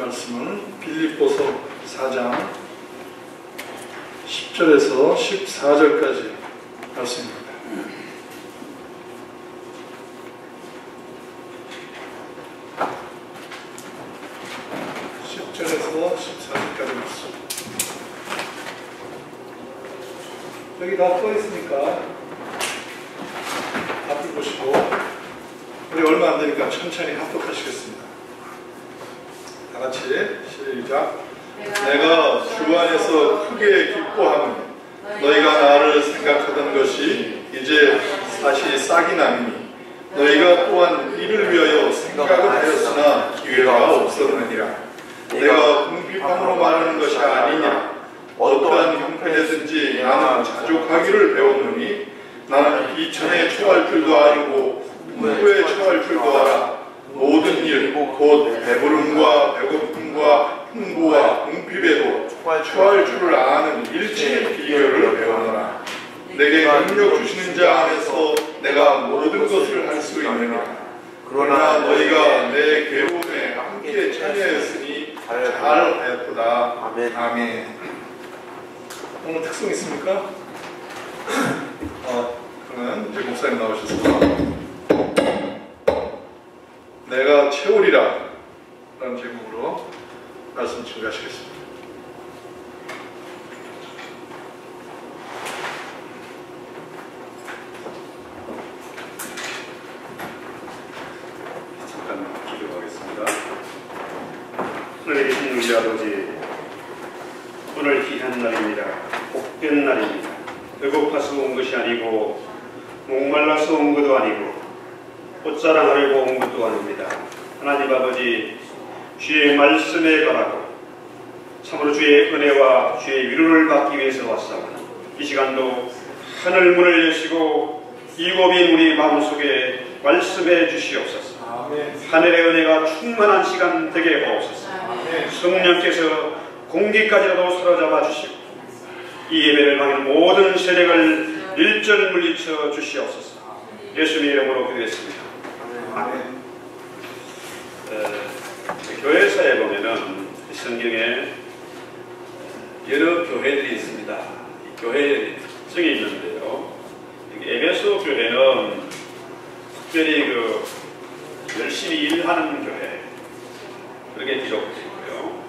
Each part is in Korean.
말씀은 빌립보서 4장 10절에서 14절까지 말씀입니다. 여기 다 써 있으니까 앞을 보시고 우리 얼마 안 되니까 천천히 합독하시겠습니다. 다 같이 시작. 내가 주 안에서 크게 기뻐하노니 너희가 나를 생각하던 것이 이제 사실 싹이 나니 너희가 또한 이를 위하여 생각을 하였으나 기회가 없었느니라. 내가 궁핍함으로 말하는 것이 아니냐. 어떠한 형편에든지 나는 자족하기를 배웠노니 나는 비천에 처할 줄도 알고 풍부에 처할 줄도 알아. 모든 일 곧 배부름과 배고픔과 풍부와 궁핍에도 처할 줄을 아는 일체의 비결을 배우노라. 내게 능력 주시는 자 안에서 내가 모든 것을 할 수 있느니라. 그러나 너희가 내 괴로움에 함께 참여하였으니 잘하였도다. 아멘. 오늘 특성 있습니까? 그러면 이제 목사님 나오셔서 내가 채우리라 라는 제목으로 말씀 증가하시겠습니다. 잠깐 기도하겠습니다. 하늘에 계신 우리 아버지, 오늘 귀한 날입니다. 복된 날입니다. 배고파서 온 것이 아니고 목말라서 온 것도 아니고 꽃자랑하려고 온 것도 아닙니다. 하나님 아버지, 주의 말씀에 관하고 참으로 주의 은혜와 주의 위로를 받기 위해서 왔사오니 이 시간도 하늘 문을 여시고 이고빈 우리 마음속에 말씀해 주시옵소서. 하늘의 은혜가 충만한 시간 되게 하옵소서. 성령께서 공기까지라도 사로잡아 주시고 이 예배를 막는 모든 세력을 일절 물리쳐 주시옵소서. 예수님의 이름으로 기도했습니다. 아멘. 교회사에 보면은 성경에 여러 교회들이 있습니다. 이 교회의 특징이 있는데요. 에베소 교회는 특별히 열심히 일하는 교회, 그렇게 기록되어 있고요.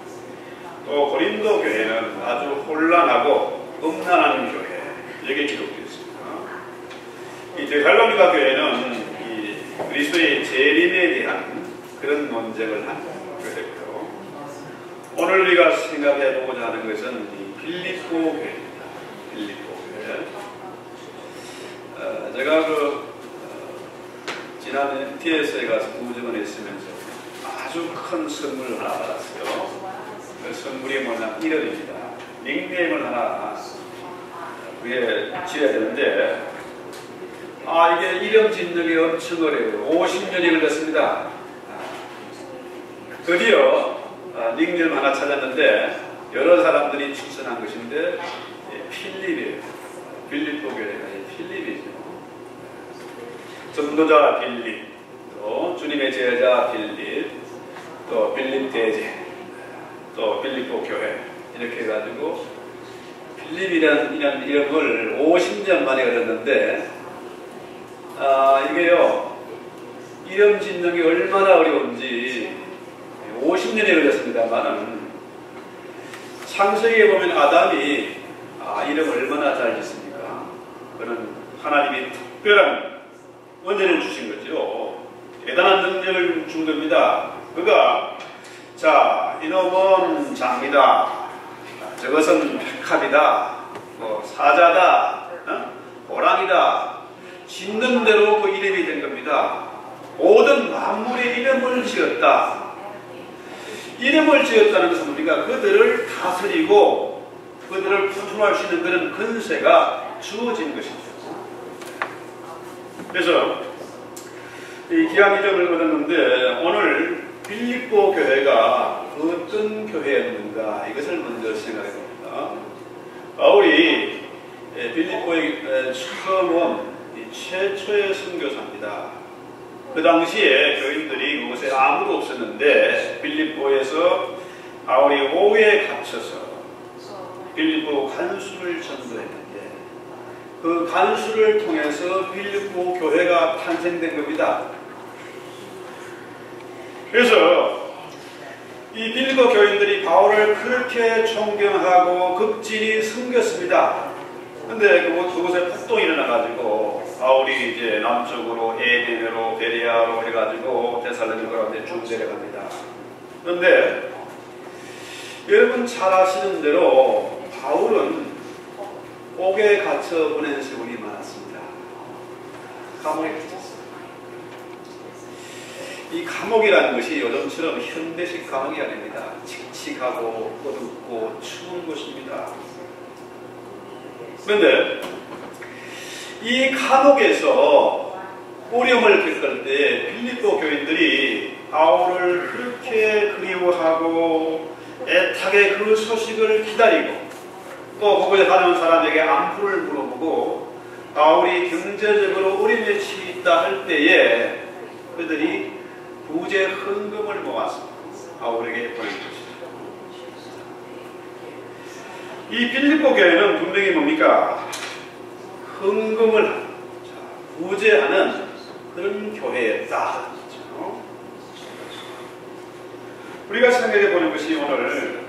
또 고린도 교회는 아주 혼란하고 음란한 교회, 이렇게 기록되어 있습니다. 이 데살로니가 교회는 이 그리스도의 재림에 대한 그런 논쟁을 한 교회고요. 오늘 우리가 생각해 보고자 하는 것은 이 빌립보 교회입니다. 빌립보 교회. 제가 지난 MTS에 가서 구정을 했으면서 아주 큰 선물을 하나 받았어요. 그 선물이 뭐냐, 이름입니다. 닉네임을 하나 그게 지어야 되는데 이게 이름 짓는 게 엄청 어려워요. 50년이 걸렸습니다. 드디어 닉네임 하나 찾았는데 여러 사람들이 추천한 것인데 필립이에요. 빌립보 교회가 필립이죠. 전도자 빌립, 또 주님의 제자 빌립, 또 빌립 대제, 또 빌립보 교회, 이렇게 해가지고 빌립이라는 이름을 50년 만에 얻었는데 이게요, 이름 짓는 게 얼마나 어려운지 50년이 걸렸습니다만은 창세기에 보면 아담이 이름을 얼마나 잘 짓습니까? 그는 하나님이 특별한 은혜를 주신 거죠. 대단한 능력을 준 겁니다. 그가 이놈은 장이다, 저것은 백합이다, 사자다, 호랑이다, 짓는 대로 그 이름이 된 겁니다. 모든 만물의 이름을 지었다. 이름을 지었다는 것은 우리가 그들을 다스리고 그들을 컨트롤할 수 있는 그런 근세가 주어진 것입니다. 그래서 이 귀한 이름을 얻었는데 오늘 빌립보 교회가 어떤 교회였는가, 이것을 먼저 생각해 봅니다. 바울이 빌립보에 처음 온 최초의 선교사입니다. 그 당시에 교인들이 그곳에 아무도 없었는데 빌립보에서 바울이 옥에 갇혀서 빌립보 간수를 전도했는데 그 간수를 통해서 빌립보 교회가 탄생된 겁니다. 그래서 이 빌립보 교인들이 바울을 그렇게 존경하고 극진히 섬겼습니다. 근데 그곳에 폭동이 일어나가지고 바울이 이제 남쪽으로 에덴으로 베레아로 해가지고 데살로니가로 중대를 갑니다. 그런데 여러분 잘 아시는 대로 바울은 옥에 갇혀 보낸 세월이 많았습니다. 감옥에 갇혔어요. 이 감옥이라는 것이 요즘처럼 현대식 감옥이 아닙니다. 칙칙하고 어둡고 추운 곳입니다. 그런데 이 감옥에서 어려움을 겪을 때 빌립보 교인들이 바울을 그렇게 그리워하고 애타게 그 소식을 기다리고 또 거기에 가는 사람에게 안부를 물어보고 바울이 경제적으로 어려움에 처했다 할 때에 그들이 부재 헌금을 모아서 바울에게 보낸 것이죠. 이 빌립보 교회는 분명히 뭡니까? 헌금을 하는, 부재하는 그런 교회였다. 그렇죠? 우리가 생각해 보는 것이 오늘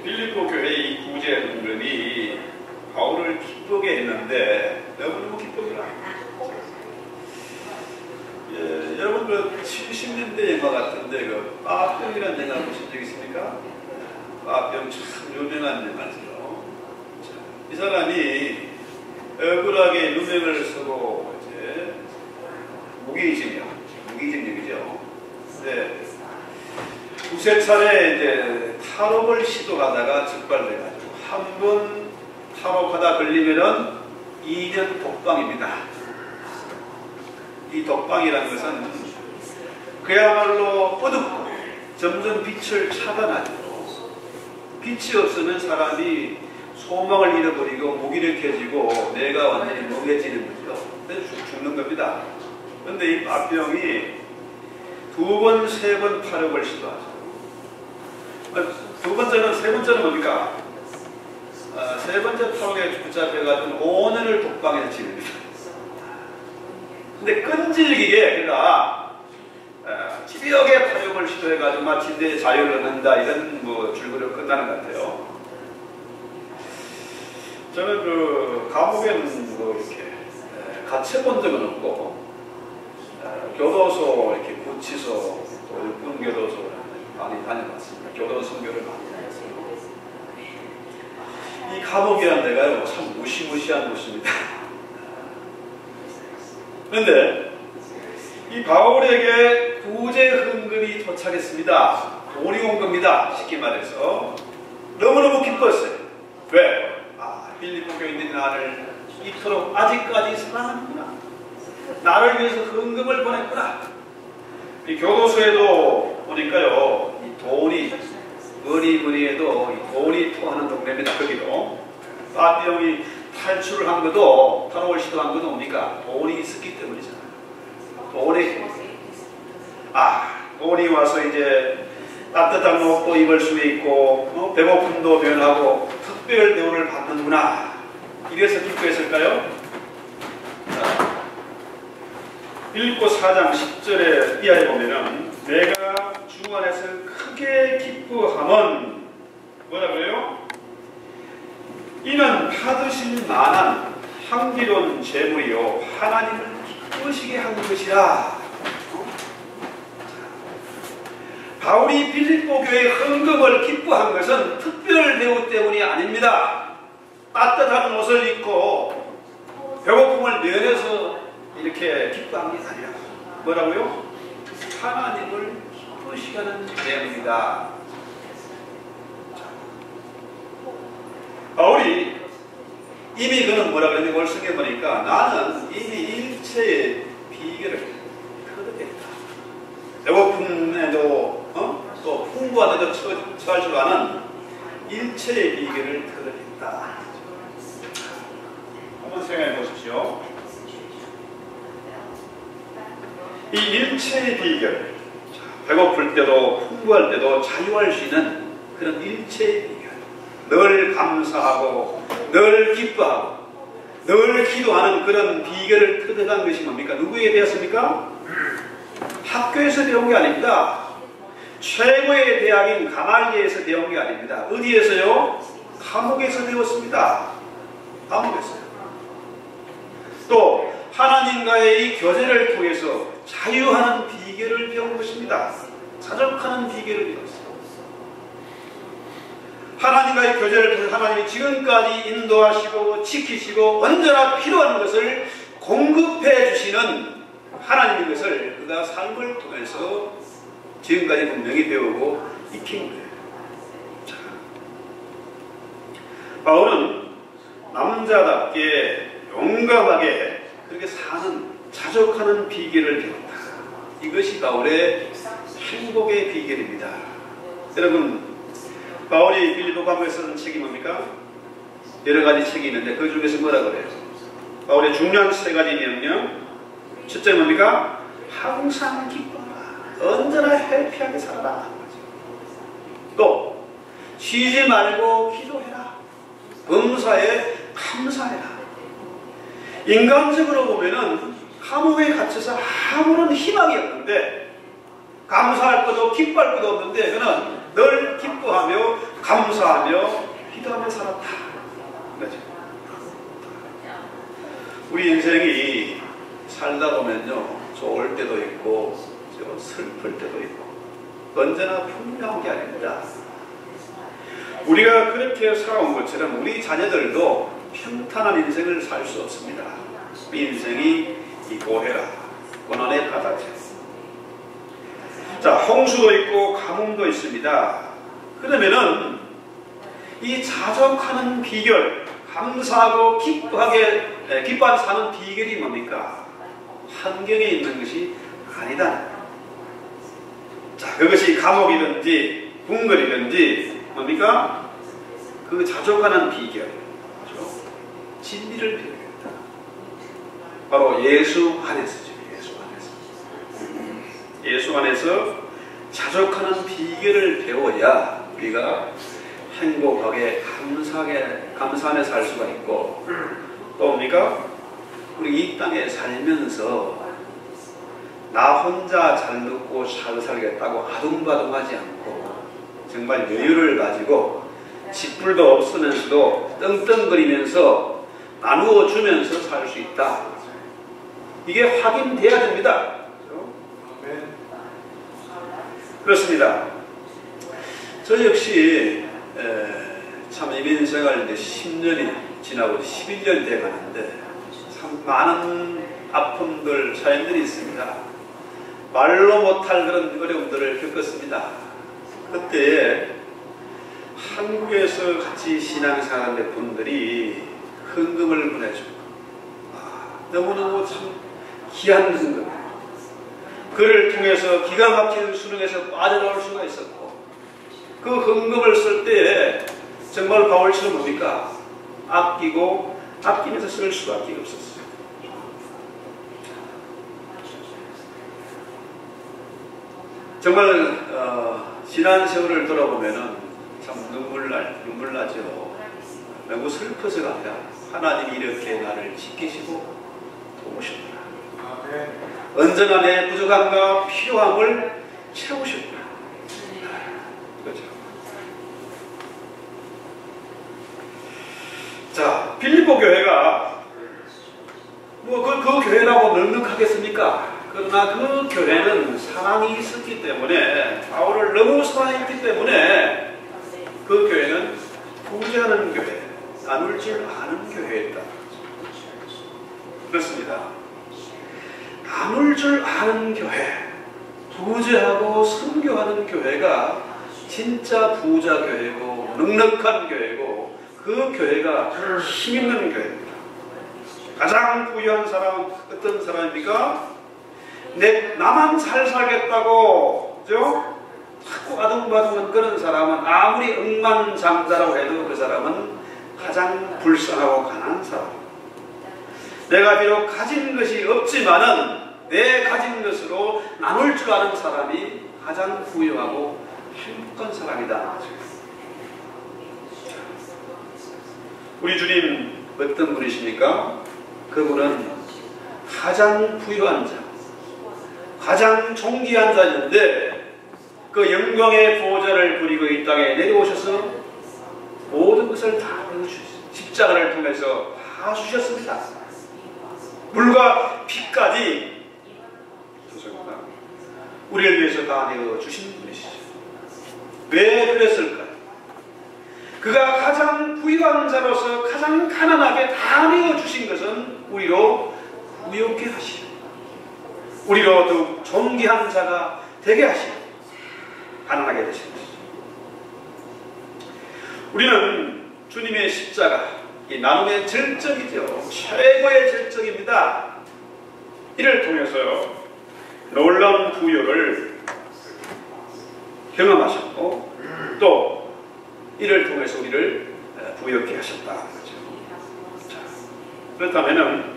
빌립보 교회의 이 부재 헌금이 바울을 기쁘게 했는데 너무너무 기쁘더라. 여러분 그 70년대 영화 같은데 그 빠병이라는 영화 보신 적 있습니까? 빠병 참 유명한 영화죠. 이 사람이 억울하게 누명을 쓰고 이제 무기징역이죠. 네. 두세 차례 이제 탈옥을 시도하다가 적발돼가지고 한 번 탈옥하다 걸리면은 2년 독방입니다. 이 독방이라는 것은 그야말로 어둡고 점점 빛을 차단하죠. 빛이 없으면 사람이 소망을 잃어버리고 무기력해지고 내가 완전히 멍해지는 거죠. 그래서 죽는 겁니다. 그런데 이 빠병이 2번, 3번 탈옥을 시도하죠. 두 번째는, 세 번째는 뭡니까? 세 번째 탈옥에 붙잡혀가지고 5년을 독방에서 지냅니다. 근데 끈질기게 그가 집요하게 탈옥을 시도해가지고 마치 내 자유를 얻는다 이런 뭐 줄거리로 끝나는 것 같아요. 저는 그 감옥에는 뭐 이렇게 갇혀본 적은 없고 교도소 이렇게 구치소 또 육군교도소 많이 다녀봤습니다. 교도 선교를 많이 다녔어요. 이 감옥이라는 데가요 참 무시무시한 곳입니다. 그런데 이 바울에게 구제 헌금이 도착했습니다. 돈이 온 겁니다. 쉽게 말해서 너무너무 기뻤어요. 왜? 빌립보 교인들이 나를 이토록 아직까지 사랑하는구나. 나를 위해서 헌금을 보냈구나. 이 교도소에도 보니까요, 이 돈이 머리머리에도 이 돈이 통하는 동네입니다. 거기도 빠병이 탈출을 한 것도 탈옥을 시도한 것도 뭡니까? 돈이 있었기 때문이잖아요. 돈이 와서 이제 따뜻한 옷도 입을 수 있고 배고픔도 변하고 특별 대우를 받는구나. 이래서 기뻐했을까요? 빌립보 4장 10절에 이하에 보면은 내가 주 안에서 크게 기뻐함은 뭐라고요? 이는 받으신 만한 향기로운 재물이요 하나님을 기쁘시게 한 것이라. 바울이 빌립보 교회의 헌금을 기뻐한 것은 특별 대우 때문이 아닙니다. 따뜻한 옷을 입고 배고픔을 면해서 이렇게 기뻐한 게 아니라 뭐라고요? 하나님을 기쁘시게 하는 대응입니다. 바울이 이미 그는 뭐라 그랬는지 그걸 생각해보니까 나는 이미 일체의 비결을 터득했다. 배고픔에도 또 풍부한 데도 처할 줄 아는 일체의 비결을 터득했다. 한번 생각해 보십시오. 이 일체의 비결, 배고플 때도 풍부할 때도 자유할 수 있는 그런 일체의 비결. 늘 감사하고 늘 기뻐하고 늘 기도하는 그런 비결을 터득한 것이 뭡니까? 누구에게 배웠습니까? 학교에서 배운 게 아닙니다. 최고의 대학인 가말리에서 배운 게 아닙니다. 어디에서요? 감옥에서 배웠습니다. 감옥에서요. 또 하나님과의 이 교제를 통해서 자유하는 비결을 배운 것입니다. 자족하는 비결을 배웠어요. 하나님과의 교제를 통해서 하나님이 지금까지 인도하시고 지키시고 언제나 필요한 것을 공급해 주시는 하나님인 것을 그가 삶을 통해서 지금까지 분명히 배우고 익힌 거예요. 자, 바울은 남자답게 용감하게 그렇게 사는 자족하는 비결을 배웠다. 이것이 바울의 행복의 비결입니다. 여러분, 바울이 빌립보 감옥에 쓰는 책이 뭡니까? 여러 가지 책이 있는데 그 중에서 뭐라 그래요? 바울의 중요한 세 가지 명령. 첫째 뭡니까? 항상 기뻐라. 언제나 해피하게 살아라. 또 쉬지 말고 기도해라. 범사에 감사해라. 인간적으로 보면은 감옥에 갇혀서 아무런 희망이 없는데 감사할 것도 기뻐할 것도 없는데 그는 늘 기뻐하며 감사하며 기도하며 살았다. 그렇죠? 우리 인생이 살다 보면요, 좋을 때도 있고 좀 슬플 때도 있고 언제나 풍요한 게 아닙니다. 우리가 그렇게 살아온 것처럼 우리 자녀들도 평탄한 인생을 살 수 없습니다. 우리 인생이 이 고해라, 고난의 바다죠. 자, 홍수도 있고 가뭄도 있습니다. 그러면은 이 자족하는 비결, 감사하고 기뻐하게 사는 비결이 뭡니까? 환경에 있는 것이 아니다. 자, 그것이 감옥이든지 궁궐이든지 뭡니까? 그 자족하는 비결, 그렇죠? 진리를 배워야 된다. 바로 예수 안에서죠. 예수 안에서 자족하는 비결을 배워야 우리가 행복하게 감사하며 살 수가 있고, 또 뭡니까? 우리 이 땅에 살면서 나 혼자 잘 먹고 잘 살겠다고 아둥바둥하지 않고 정말 여유를 가지고 짓불도 없으면서도 떵떵거리면서 나누어 주면서 살 수 있다. 이게 확인돼야 됩니다. 그렇습니다. 저 역시 참 이민생활 이제 10년이 지나고 11년 돼 가는데 참 많은 아픔들, 사연들이 있습니다. 말로 못할 그런 어려움들을 겪었습니다. 그때에 한국에서 같이 신앙생활하는 분들이 헌금을 보내주고 너무너무 참 귀한 헌금, 그를 통해서 기가 막힌 수능에서 빠져나올 수가 있었고, 그 헌금을 쓸 때에 정말 바울처럼 뭡니까? 아끼면서 쓸 수밖에 없었어요. 정말 지난 세월을 돌아보면은 참 눈물 나죠. 너무 슬퍼서가 아니라 하나님이 이렇게 나를 지키시고 도우셨구나. 언제나 내 부족함과 필요함을 채우셨구나. 그렇죠. 자, 빌립보 교회가 그 교회라고 넉넉하겠습니까? 그러나 그 교회는 사랑이 있었기 때문에, 바울을 너무 사랑했기 때문에 그 교회는 부재하는 교회, 나눌 줄 아는 교회였다. 그렇습니다. 나눌 줄 아는 교회, 부재하고 선교하는 교회가 진짜 부자 교회고 넉넉한 교회고, 그 교회가 힘있는 교회입니다. 가장 부유한 사람은 어떤 사람입니까? 나만 잘 살겠다고, 그죠? 자꾸 아둥바둥한 그런 사람은 아무리 억만장자라고 해도 그 사람은 가장 불쌍하고 가난한 사람. 내가 비록 가진 것이 없지만은 내 가진 것으로 나눌 줄 아는 사람이 가장 부유하고 행복한 사람이다. 우리 주님 어떤 분이십니까? 그분은 가장 부유한 자, 가장 존귀한 자였는데 그 영광의 보좌를 부리고 이 땅에 내려오셔서 모든 것을 다 주셨습니다. 십자가를 통해서 다 주셨습니다. 물과 피까지 주셨습니다. 우리를 위해서 다 내어주신 분이시죠. 왜 그랬을까요? 그가 가장 부유한 자로서 가장 가난하게 다 내어주신 것은 우리로 부유하게 하시고 우리로 더욱 존귀한 자가 되게 하시고 가난하게 되신 것이죠. 우리는 주님의 십자가, 이 나눔의 절정이죠. 최고의 절정입니다. 이를 통해서 놀라운 부유를 경험하셨고 또 이를 통해서 우리를 부유하게 하셨다는 거죠. 자, 그렇다면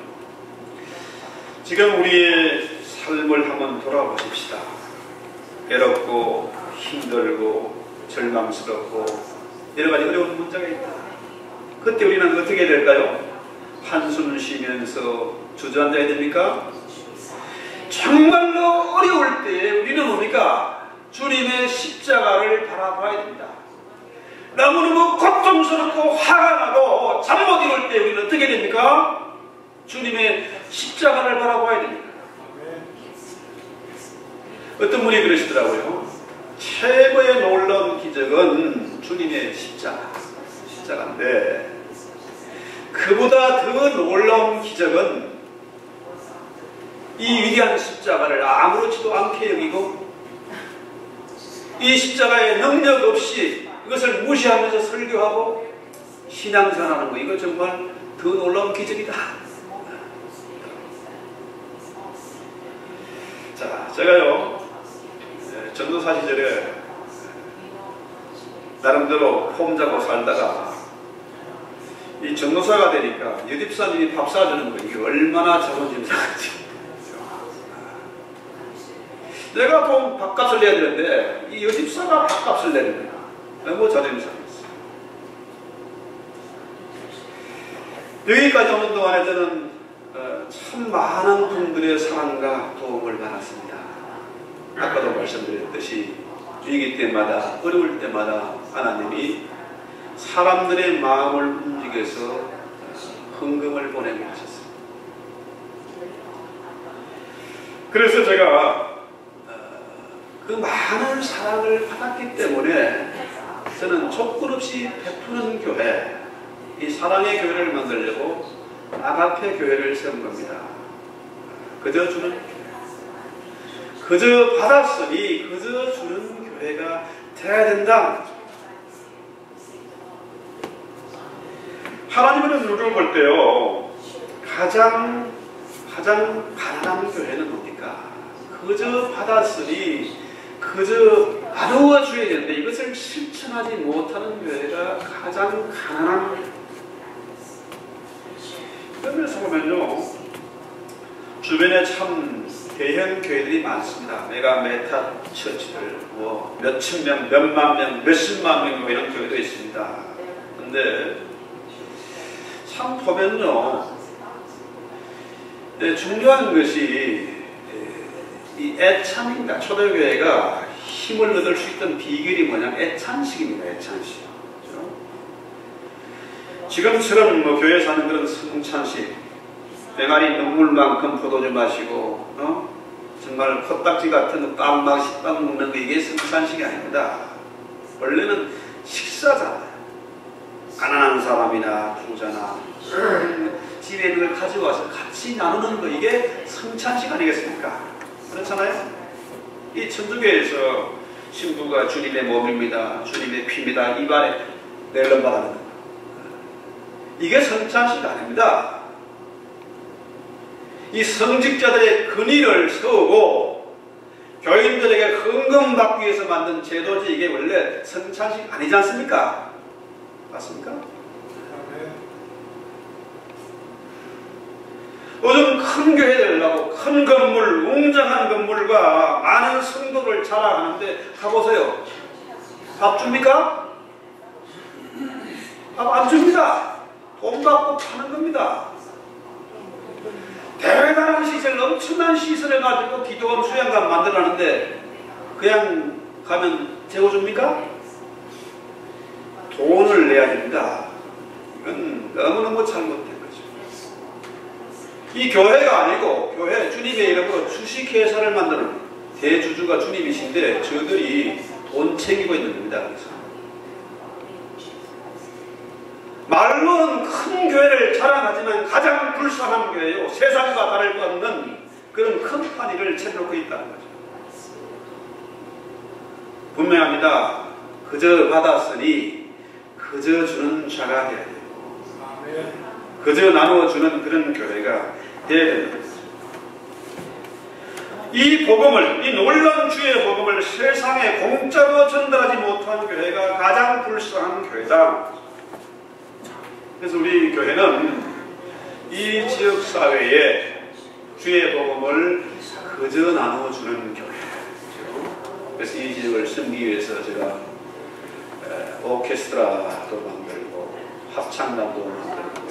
지금 우리의 삶을 한번 돌아보십시다. 외롭고 힘들고 절망스럽고 여러 가지 어려운 문제가 있다. 그때 우리는 어떻게 해야 될까요? 한숨 쉬면서 주저앉아야 됩니까? 정말로 어려울 때 우리는 뭡니까? 주님의 십자가를 바라봐야 됩니다. 너무너무 고통스럽고 화가 나고 잠 못 이룰 때 우리는 어떻게 됩니까? 주님의 십자가를 바라봐야 됩니다. 어떤 분이 그러시더라고요. 최고의 놀라운 기적은 주님의 십자가인데 그보다 더 놀라운 기적은 이 위대한 십자가를 아무렇지도 않게 여기고 이 십자가의 능력 없이 이것을 무시하면서 설교하고 신앙생활하는 거, 이거 정말 더 놀라운 기적이다. 자, 제가요 전도사 시절에 나름대로 폼 잡고 살다가 이 전도사가 되니까 여집사님이 밥 사주는 거, 이게 얼마나 자존심 상하지. 내가 돈 밥값을 내야 되는데 이 여집사가 밥값을 내는 거야. 너무 자존심 상했어. 여기까지 오는 동안에 저는 참 많은 분들의 사랑과 도움을 받았습니다. 아까도 말씀드렸듯이 위기 때마다 어려울 때마다 하나님이 사람들의 마음을 움직여서 헌금을 보내게 하셨습니다. 그래서 제가 그 많은 사랑을 받았기 때문에 저는 조건 없이 베푸는 교회, 이 사랑의 교회를 만들려고 아가페 교회를 세운 겁니다. 그저 주는 교회, 그저 받았으니 그저 주는 교회가 돼야 된다. 하나님은 우리를 볼 때요 가장 가난한 교회는 뭡니까? 그저 받았으니 그저 나누어 줘야 되는데 이것을 실천하지 못하는 교회가 가장 가난한 교회. 그런 면에서 보면요 주변에 참 대형 교회들이 많습니다. 메타 처치들, 뭐 몇천 명, 몇만 명, 몇십만 명 이런 교회도 있습니다. 근데 참 보면요 중요한 것이 이 애찬입니다. 초대교회가 힘을 얻을 수 있던 비결이 뭐냐면 애찬식입니다. 애찬식. 그렇죠? 지금처럼 뭐 교회에서 하는 그런 성찬식, 맹아리 눈물만큼 포도주 마시고 정말 코딱지 같은 빵 식빵 먹는 거, 이게 성찬식이 아닙니다. 원래는 식사잖아요. 가난한 사람이나 부자나 집에 있는 걸 가져와서 같이 나누는 거, 이게 성찬식 아니겠습니까? 그렇잖아요? 이 천주교에서 신부가 주님의 몸입니다, 주님의 피입니다, 입안에 낼름바라는 거, 이게 성찬식 아닙니다. 이 성직자들의 근위를 세우고 교인들에게 헌금받기 위해서 만든 제도지, 이게 원래 성찬식 아니지 않습니까? 맞습니까? 요즘 큰 교회 되려고 큰 건물, 웅장한 건물과 많은 성도를 자랑하는데 가보세요. 밥 줍니까? 밥 안 줍니다. 돈 받고 파는 겁니다. 대단한 시설, 엄청난 시설을 가지고 기도원 수양관 만들어놨는데 그냥 가면 재워줍니까? 돈을 내야 됩니다. 이건 너무너무 잘못된 거죠. 이 교회가 아니고 교회 주님의 이름으로 주식회사를 만드는 대주주가 주님이신데 저들이 돈 챙기고 있는 겁니다. 그래서 말로는 큰 교회를 자랑하지만 가장 불쌍한 교회요. 세상과 다를 것 없는 그런 컴퍼니를 채워놓고 있다는 거죠. 분명합니다. 그저 받았으니 그저 주는 자가 되어야 돼요. 그저 나누어주는 그런 교회가 되어야 되는 거죠. 이 복음을, 이 놀라운 주의 복음을 세상에 공짜로 전달하지 못한 교회가 가장 불쌍한 교회다. 그래서 우리 교회는 이 지역사회에 주의 복음을 그저 나누어주는 교회. 그래서 이 지역을 섬기기 위해서 제가 오케스트라도 만들고 합창단도 만들고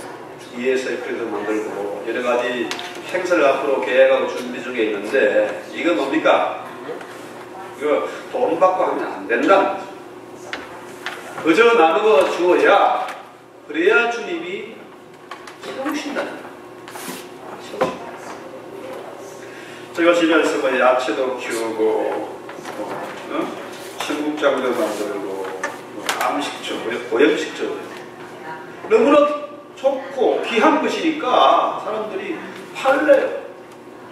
ESF도 만들고 여러 가지 행사를 앞으로 계획하고 준비 중에 있는데 이거 뭡니까? 이거 돈 받고 하면 안 된다는 거죠. 그저 나누어 주어야 그래야 주님이 채우신다는 거예요. 제가 집에서 뭐 야채도 키우고 청국장도 만들고 암식초, 보양식초 너무나 좋고 귀한 것이니까 사람들이 팔래요.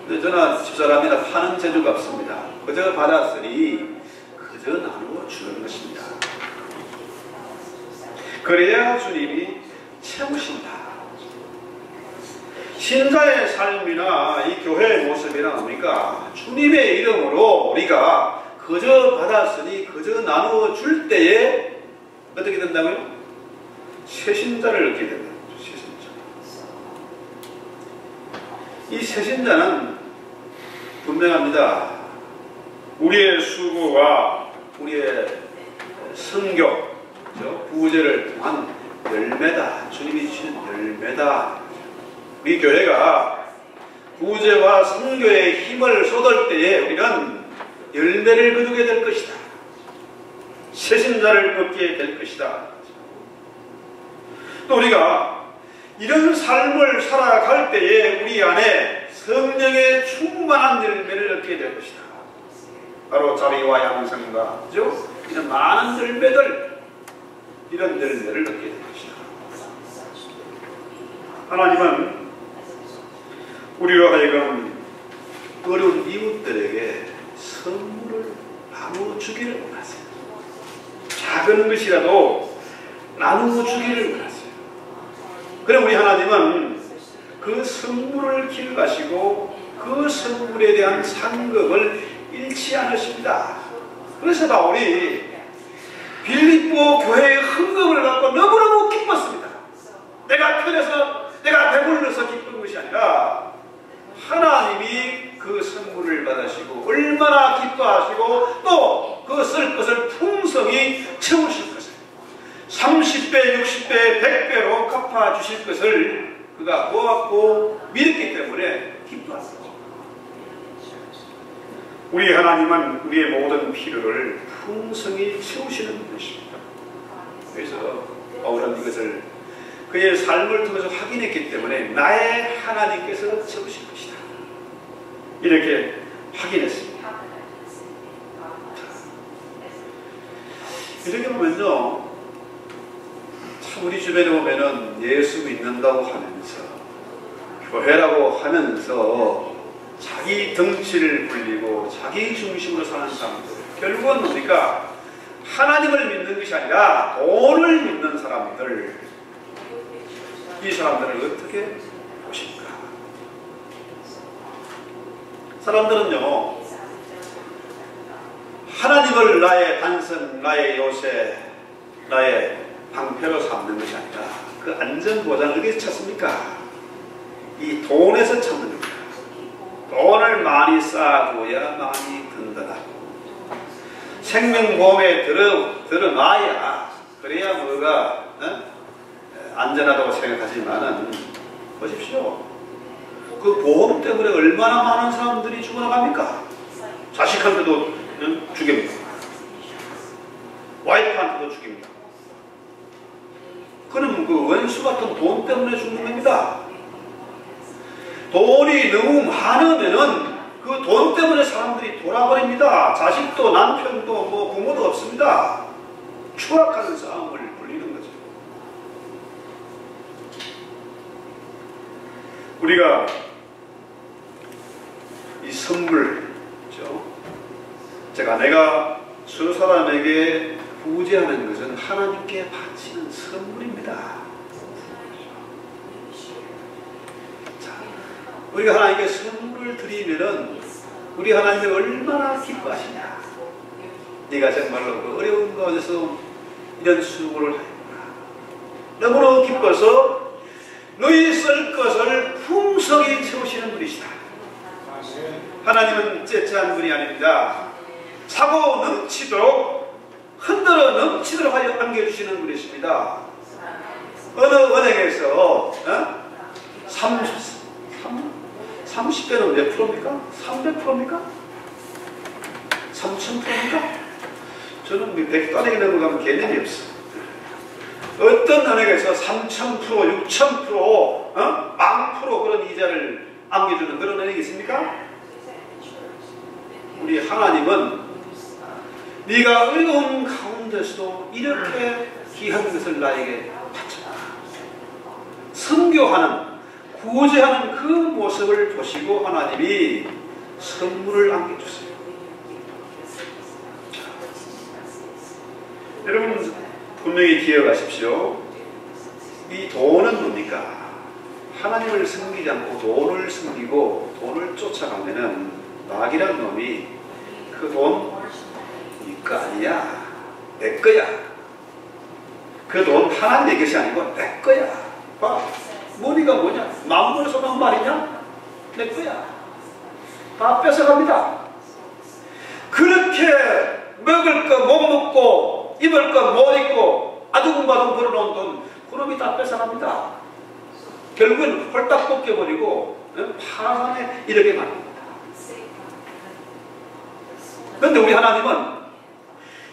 근데 저는 집사람이나 파는 재주가 없습니다. 그저 받았으니 그저 나누어 주는 것입니다. 그래야 주님이 채우신다. 신자의 삶이나 이 교회의 모습이나 뭡니까? 주님의 이름으로 우리가 그저 받았으니 그저 나누어 줄 때에 어떻게 된다고요? 새신자를 얻게 된다. 새신자. 이 새신자는 분명합니다. 우리의 수고와 우리의 선교, 부재를 통한 열매다. 주님이 주신 열매다. 우리 교회가 부재와 선교의 힘을 쏟을 때에 우리는 열매를 거두게 될 것이다. 새신자를 얻게 될 것이다. 또 우리가 이런 삶을 살아갈 때에 우리 안에 성령의 충만한 열매를 얻게 될 것이다. 바로 자비와 양성과 이런 많은 열매들, 이런 열매를 얻게 될 것이다. 하나님은 우리로 하여금 어려운 이웃들에게 선물을 나누어 주기를 원하세요. 작은 것이라도 나누어 주기를 원하세요. 그럼 우리 하나님은 그 선물을 기억하시고 그 선물에 대한 상급을 잃지 않으십니다. 그래서 바울이 빌립보 교회의 헌금을 갖고 너무너무 기뻤습니다. 내가 편해서 내가 배불러서 기쁜 것이 아니라 하나님이 그 선물을 받으시고 얼마나 기뻐하시고 또 그 쓸 것을 풍성히 채우실 것을 30배, 60배, 100배로 갚아주실 것을 그가 보았고 믿었기 때문에 기뻐하셨습니다. 우리 하나님은 우리의 모든 필요를 풍성히 채우시는 분이십니다. 그래서 바울은 이것을 그의 삶을 통해서 확인했기 때문에 나의 하나님께서 채우실 것이다. 이렇게 확인했습니다. 이렇게 보면요, 참 우리 주변에 보면은 예수 믿는다고 하면서 교회라고 하면서 자기 덩치를 불리고 자기 중심으로 사는 사람들, 결국은 뭡니까? 하나님을 믿는 것이 아니라 돈을 믿는 사람들, 이 사람들을 어떻게 보십니까? 사람들은요, 하나님을 나의 단선, 나의 요새, 나의 방패로 삼는 것이 아니라 그 안전보장을 어디서 찾습니까? 이 돈에서 찾는 겁니다. 돈을 많이 쌓아둬야 많이 든든하고 생명보험에 들어놔야 그래야 뭐가 안전하다고 생각하지만은 보십시오. 그 보험 때문에 얼마나 많은 사람들이 죽어나갑니까? 자식한테도 죽입니다. 와이프한테도 죽입니다. 그럼 그 원수 같은 돈 때문에 죽는 겁니다. 돈이 너무 많으면은 그 돈 때문에 사람들이 돌아버립니다. 자식도 남편도 뭐 부모도 없습니다. 추악한 싸움을 벌이는 거죠. 우리가 이 선물, 그렇죠? 내가 저 사람에게 구제하는 것은 하나님께 바치는 선물입니다. 자, 우리가 하나님께 선물을 드리면은 우리 하나님이 얼마나 기뻐하시냐. 네가 정말로 그 어려운 가운데서 이런 수고를 하였구나. 너무나 기뻐서 너희 쓸 것을 풍성히 채우시는 분이시다. 하나님은 째째한 분이 아닙니다. 차고 넘치도록 흔들어 넘치도록 하여 안겨주시는 분이십니다. 어느 은행에서 30배는 몇 프로입니까? 300%입니까? 3000%입니까? 저는 100단위가 넘어가면 개념이 없어. 어떤 은행에서 3000%, 6000%, 1000% 그런 이자를 안겨주는 그런 은행이 있습니까? 우리 하나님은 네가 어려운 가운데서도 이렇게 귀한 것을 나에게 바쳐라. 선교하는, 구제하는 그 모습을 보시고 하나님이 선물을 안겨주세요. 여러분 분명히 기억하십시오. 이 돈은 뭡니까? 하나님을 섬기지 않고 돈을 섬기고 돈을 쫓아가면은 마귀란 놈이 그 돈 네 거 아니야, 내 거야. 그 돈 하나님의 것이 아니고 내 거야. 봐, 머리가 뭐냐? 만물에서 난 말이냐? 내 거야. 다 뺏어갑니다. 그렇게 먹을 거 못 먹고 입을 거 못 입고 아둥바둥 벌어놓은 돈 그놈이 다 뺏어갑니다. 결국은 홀딱 벗겨버리고 파산에 이르게 만듭니다. 그런데 우리 하나님은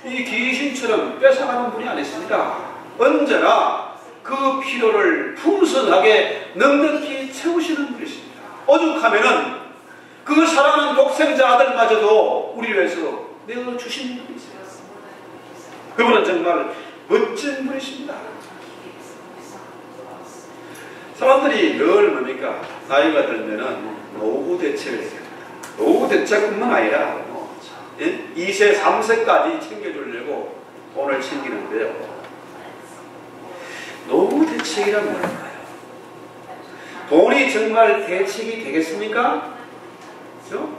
이 귀신처럼 뺏어가는 분이 아니십니다. 언제나 그 필요를 풍성하게 넉넉히 채우시는 분이십니다. 오죽하면은 그 사랑하는 독생자 아들마저도 우리 위해서 내어주시는 분이세요. 그분은 정말 멋진 분이십니다. 사람들이 늘 뭡니까? 나이가 들면은 노후 대책을 해야 됩니다. 노후 대책뿐만 아니라 2세, 3세까지 챙겨주려고 돈을 챙기는데요. 노후 대책이란 뭘까요? 돈이 정말 대책이 되겠습니까? 그렇죠?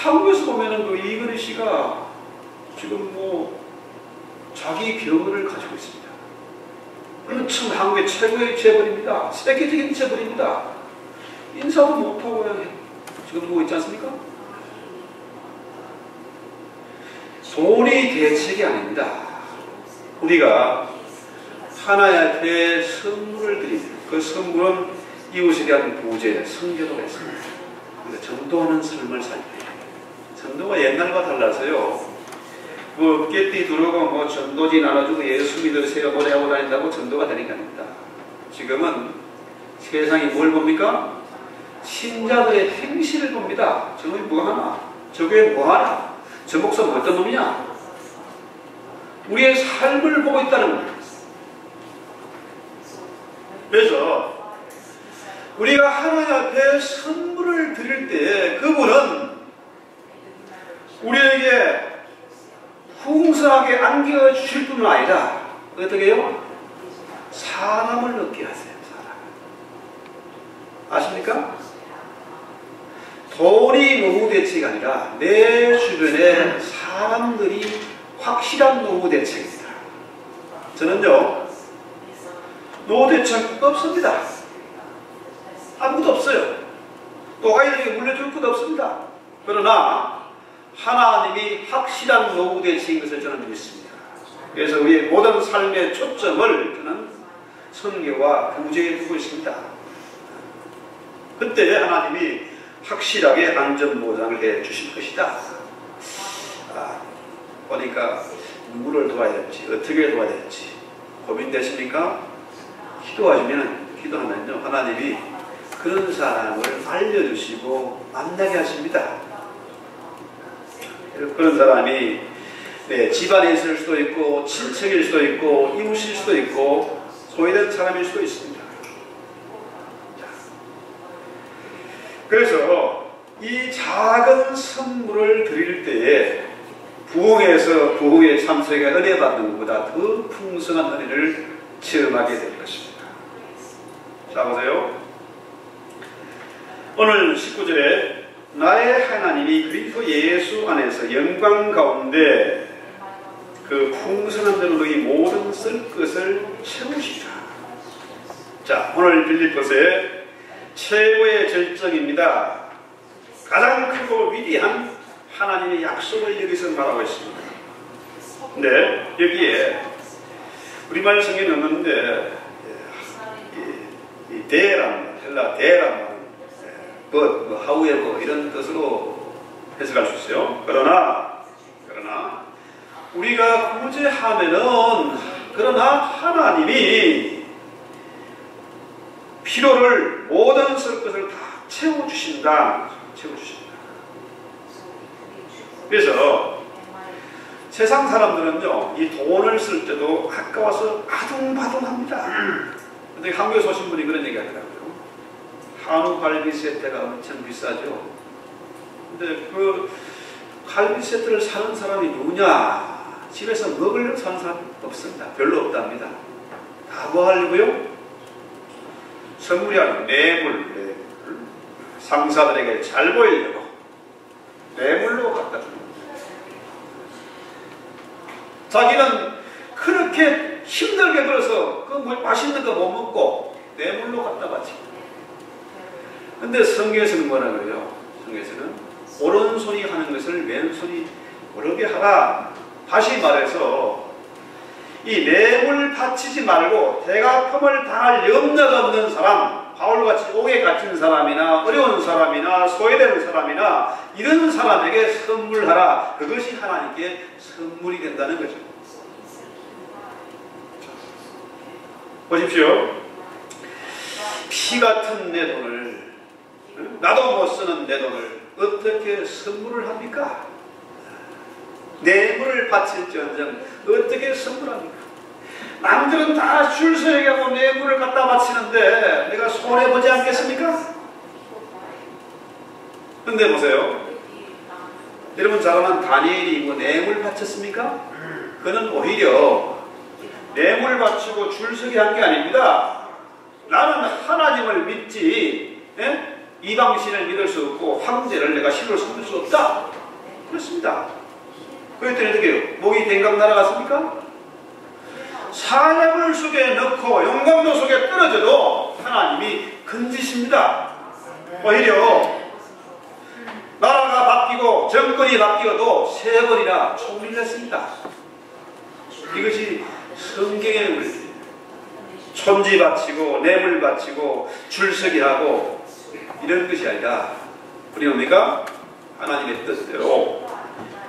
한국에서 보면은 그 이근희 씨가 지금 뭐 자기 병원을 가지고 있습니다. 엄청 한국의 최고의 재벌입니다. 세계적인 재벌입니다. 인사도 못하고 지금 누워 있지 않습니까? 돈이 대책이 아닙니다. 우리가 하나님께 선물을 드립니다. 그 선물은 이웃에 대한 구제, 선교도가 있습니다. 전도하는 삶을 살 때, 전도가 옛날과 달라서요. 뭐 깨띠 들어오고 뭐 전도지 나눠주고 예수 믿으세요 노래하고 다닌다고 전도가 되는 게 아닙니다. 지금은 세상이 뭘 봅니까? 신자들의 행실을 봅니다. 저놈이 뭐하나? 저게 뭐하나? 저 목사는 어떤 놈이냐? 우리의 삶을 보고 있다는 겁니다. 그래서 우리가 하나님 앞에 선물을 드릴 때 그분은 우리에게 풍성하게 안겨주실 뿐만 아니라 어떻게 해요? 사람을 얻게 하세요. 사람. 아십니까? 돈이 노후 대책이 아니라 내 주변에 사람들이 확실한 노후 대책입니다. 저는요 노후 대책 없습니다. 아무것도 없어요. 또 아이들에게 물려줄 것도 없습니다. 그러나 하나님이 확실한 노후 대책인 것을 저는 믿습니다. 그래서 우리의 모든 삶의 초점을 저는 성계와 구제해 두고 있습니다. 그때 하나님이 확실하게 안전보장을 해 주실 것이다. 보니까 누구를 도와야 될지, 어떻게 도와야 될지 고민되십니까? 기도하면요 하나님이 그런 사람을 알려주시고 만나게 하십니다. 그런 사람이 집안에 있을 수도 있고 친척일 수도 있고 이웃일 수도 있고 소외된 사람일 수도 있습니다. 그래서 이 작은 선물을 드릴 때에 부흥에 참석해 은혜 받는 것보다 더 풍성한 은혜를 체험하게 될 것입니다. 자 보세요. 오늘 19절에 나의 하나님이 그리스도 예수 안에서 영광 가운데 그 풍성한 대로 너희 모든 쓸 것을 채우시라. 자, 오늘 빌립보서의 최고의 절정입니다. 가장 크고 위대한 하나님의 약속을 여기서 말하고 있습니다. 근데 여기에 우리말 성경에 없는데 이 대란, 헬라 대란, however 이런 뜻으로 해석할 수 있어요. 그러나 우리가 구제하면은 그러나 하나님이 필요를 모든 쓸 것을 다 채워주신다. 그래서 세상 사람들은요 이 돈을 쓸 때도 아까워서 아둥바둥합니다. 근데 한국에 오신 분이 그런 얘기 하더라고요. 한우 갈비 세트가 엄청 비싸죠. 근데 그 갈비 세트를 사는 사람이 누구냐? 집에서 먹으려고 사는 사람 없습니다. 별로 없답니다. 다 뭐 하려고요? 선물이 아니고 뇌물. 상사들에게 잘 보이려고 뇌물로 갖다 줍니다. 자기는 그렇게 힘들게 벌어서 그 맛있는 거 못 먹고 뇌물로 갖다 바칩니다. 근데 성경에서는 뭐라 그래요? 성경에서는 오른손이 하는 것을 왼손이 모르게 하라. 다시 말해서 이 뇌물 바치지 말고 대가품을 당할 염려가 없는 사람, 바울같이 옥에 갇힌 사람이나 어려운 사람이나 소외된 사람이나 이런 사람에게 선물하라. 그것이 하나님께 선물이 된다는 거죠. 보십시오. 피 같은 내 돈을, 나도 못 쓰는 내 돈을 어떻게 선물을 합니까? 뇌물을 바칠지언정 어떻게 선물합니까? 남들은 다 줄 서야하고 뇌물을 갖다 바치는데 내가 손해보지 않겠습니까? 근데 보세요. 여러분 잘 아는 다니엘이 뭐 뇌물 바쳤습니까? 그는 오히려 뇌물 바치고 줄 서게 한 게 아닙니다. 나는 하나님을 믿지 이방신을 믿을 수 없고 황제를 내가 신으로 삼을 수 없다. 그렇습니다. 그랬더니 어떻게 해요? 목이 댕강 날아갔습니까? 사냥을 속에 넣고 영광도 속에 떨어져도 하나님이 건지십니다. 오히려 나라가 바뀌고 정권이 바뀌어도 세 번이나 총리를 했습니다. 이것이 성경의 원리입니다. 촌지 바치고 뇌물 바치고 줄서기 하고 이런 것이 아니라 우리 뭡니까? 하나님의 뜻대로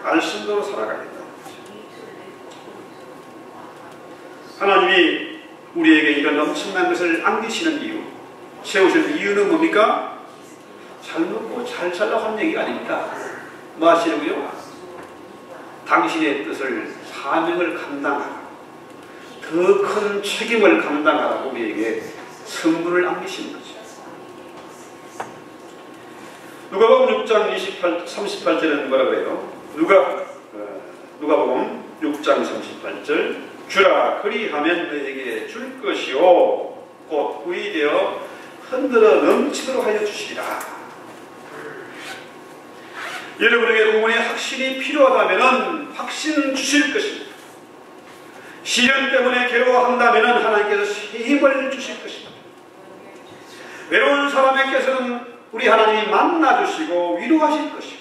말씀대로 살아가겠다. 하나님이 우리에게 이런 엄청난 것을 안기시는 이유, 세우시는 이유는 뭡니까? 잘 먹고 잘 살라고 하는 얘기가 아닙니다. 뭐 하시려고요? 당신의 뜻을, 사명을 감당하라. 더 큰 책임을 감당하라고 우리에게 선물을 안기시는 거죠. 누가복음 6장 38절에는 뭐라고 해요? 누가복음 6장 38절 주라 그리하면 너에게 줄 것이요 곧 구이되어 흔들어 넘치도록 하여 주시리라. 여러분에게 구원의 확신이 필요하다면 확신 주실 것입니다. 시련 때문에 괴로워한다면 하나님께서 힘을 주실 것입니다. 외로운 사람에게서는 우리 하나님이 만나주시고 위로하실 것이고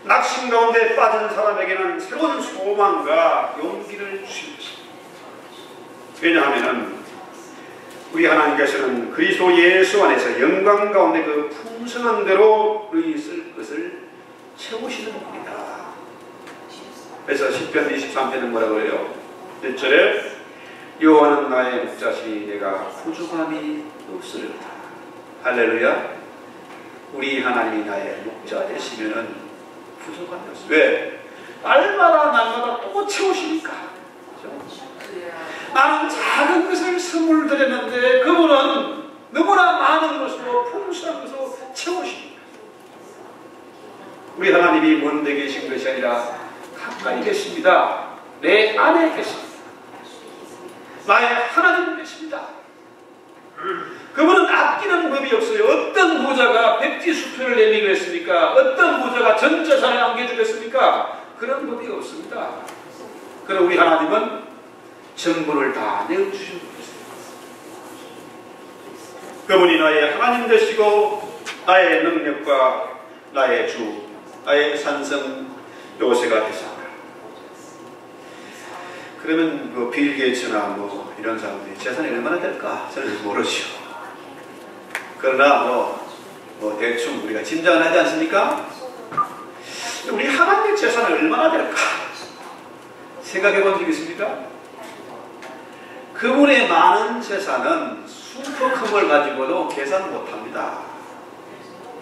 낙심 가운데 빠진 사람에게는 새로운 소망과 용기를 주실 것입니다. 왜냐하면 우리 하나님께서는 그리스도 예수 안에서 영광 가운데 그 풍성한 대로 너희 있을 것을 채우시는 분이다. 그래서 10편 23편은 뭐라고 해요? 1절에 여호와는 나의 목자시니 내가 부족함이 없으리로다. 할렐루야. 우리 하나님이 나의 목자 되시면은 부족함이 없어요. 왜? 날마다 또 채우시니까. 그렇죠? 나는 작은 것을 선물 드렸는데 그분은 너무나 많은 것으로 풍성한 것으로 채우십니다. 우리 하나님이 먼데 계신 것이 아니라 가까이 계십니다. 내 안에 계십니다. 나의 하나님 계십니다. 그분은 아끼는 법이 없어요. 어떤 부자가 백지수표를 내밀고 했습니까? 어떤 부자가 전 재산을 남겨주겠습니까? 그런 법이 없습니다. 그럼 우리 하나님은 전부를 다 내어주신 분이세요. 그분이 나의 하나님 되시고 나의 능력과 나의 주, 나의 산성 요새가 되십니다. 그러면 뭐 빌 게이츠나 뭐 이런 사람들이 재산이 얼마나 될까? 저는 모르죠. 그러나 뭐 대충 우리가 짐작을 하지 않습니까? 우리 하나님의 재산이 얼마나 될까? 생각해 본 적 있습니까? 그분의 많은 재산은 슈퍼큰 걸 가지고도 계산 못합니다.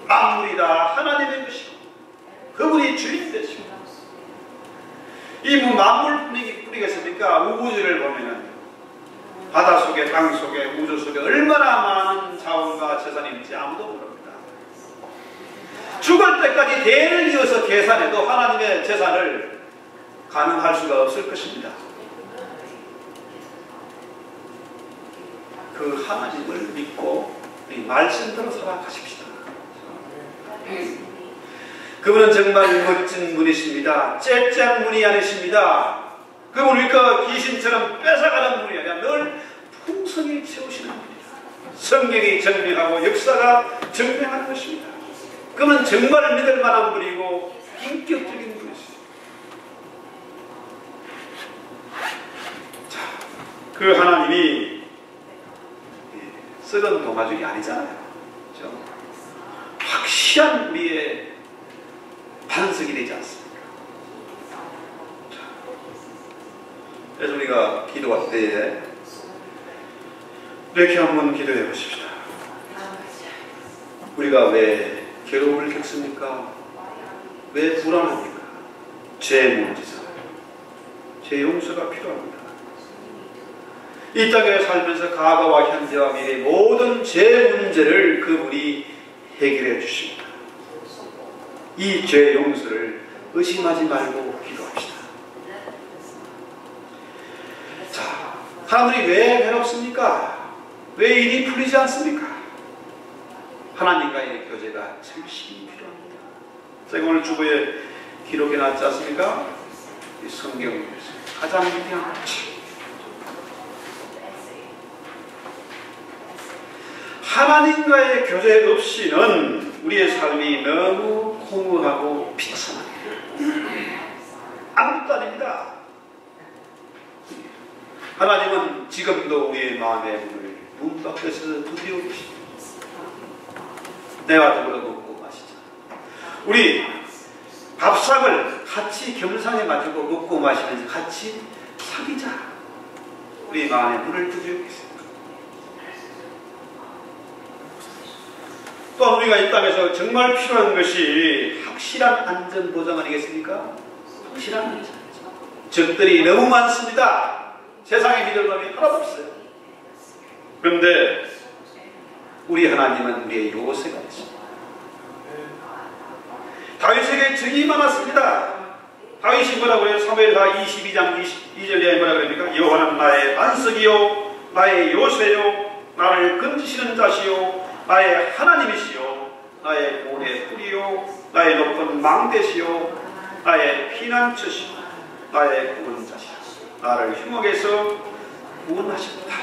만물이 다 하나님의 것이고 그분이 주인 되시고 이 뭐 만물 뿌리겠습니까? 우주를 보면은 바다 속에, 땅 속에, 우주 속에 얼마나 많은 자원과 재산이 있는지 아무도 모릅니다. 죽을 때까지 대를 이어서 계산해도 하나님의 재산을 가능할 수가 없을 것입니다. 그 하나님을 믿고 이 말씀대로 살아가십시다. 그분은 정말 멋진 분이십니다. 째짠 분이 아니십니다. 그분은 그러니까 귀신처럼 뺏어가는 분이 아니라 늘 풍성히 채우시는 분이다. 성경이 증명하고 역사가 증명하는 것입니다. 그분은 정말 믿을 만한 분이고 인격적인 분이십니다. 자, 그 하나님이 썩은 동아줄이 아니잖아요. 그렇죠? 확실한 우리의 반석이 되지 않습니까? 그래서 우리가 기도할 때에 이렇게 한번 기도해 보십시다. 우리가 왜 괴로움을 겪습니까? 왜 불안합니까? 죄 문제죠. 죄 용서가 필요합니다. 이 땅에 살면서 과거와 현재와 미래의 모든 죄 문제를 그분이 해결해 주십니다. 이 죄 용서를 의심하지 말고 기도합시다. 자, 사람들이 왜 괴롭습니까? 왜 일이 풀리지 않습니까? 하나님과의 교제가 절실히 필요합니다. 제가 오늘 주보에 기록해 놨지 않습니까? 이 성경에서 가장 중요한 책. 하나님과의 교제 없이는 우리의 삶이 너무 공허하고 비참합니다. 아무것도 아닙니다. 하나님은 지금도 우리의 마음의 문을 문 밖에서 두드리고 계십니다. 내와 더불어 먹고 마시자. 우리 밥상을 같이 겸상해가지고 먹고 마시면서 같이 사귀자. 우리 마음의 문을 두드리고 계십니다. 또한 우리가 이 땅에서 정말 필요한 것이 확실한 안전보장 아니겠습니까? 확실한 안전. 적들이 너무 많습니다. 세상에 믿을 놈이 하나도 없어요. 그런데 우리 하나님은 우리의 요새가 있습니다. 다윗에게 적이 많았습니다. 다윗이 뭐라고 해요? 사무엘하 22장 22절에 뭐라고 합니까? 여호와는 나의 안석이요 나의 요새요 나를 건지시는 자시요 나의 하나님이시요 나의 고뇌 뿌리요 나의 높은 망대시요 나의 피난처시요 나의 구원자시요 나를 흉악에서 구원하십니다.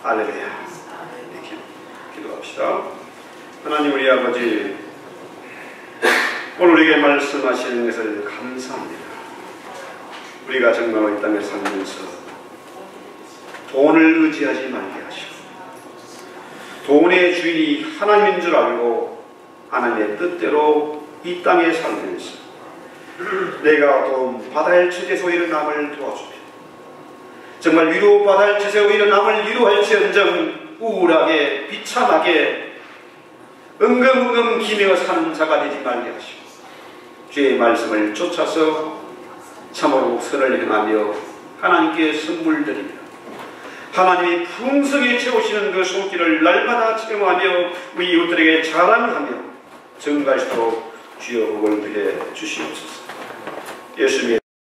할렐루야. 이렇게 기도합시다. 하나님 우리 아버지, 오늘 우리에게 말씀하시는 것을 감사합니다. 우리가 정말 이 땅에 살면서 돈을 의지하지 말게 하시고 돈의 주인이 하나님인 줄 알고 하나님의 뜻대로 이 땅에 살면서 내가 어두운 바다의 처지에서 일어남을 도와주며 정말 위로받을 처지에서 일어남을 위로할지언정 우울하게 비참하게 엉금엉금 기며 사는 자가 되지 말게 하시고 주의 말씀을 쫓아서 참으로 선을 행하며 하나님께 선물 드리며 하나님이 풍성히 채우시는 그 손길을 날마다 체험하며 우리 이웃들에게 자랑하며 증가할 수 있도록 주여 복을 드려 주시옵소서. 예수님의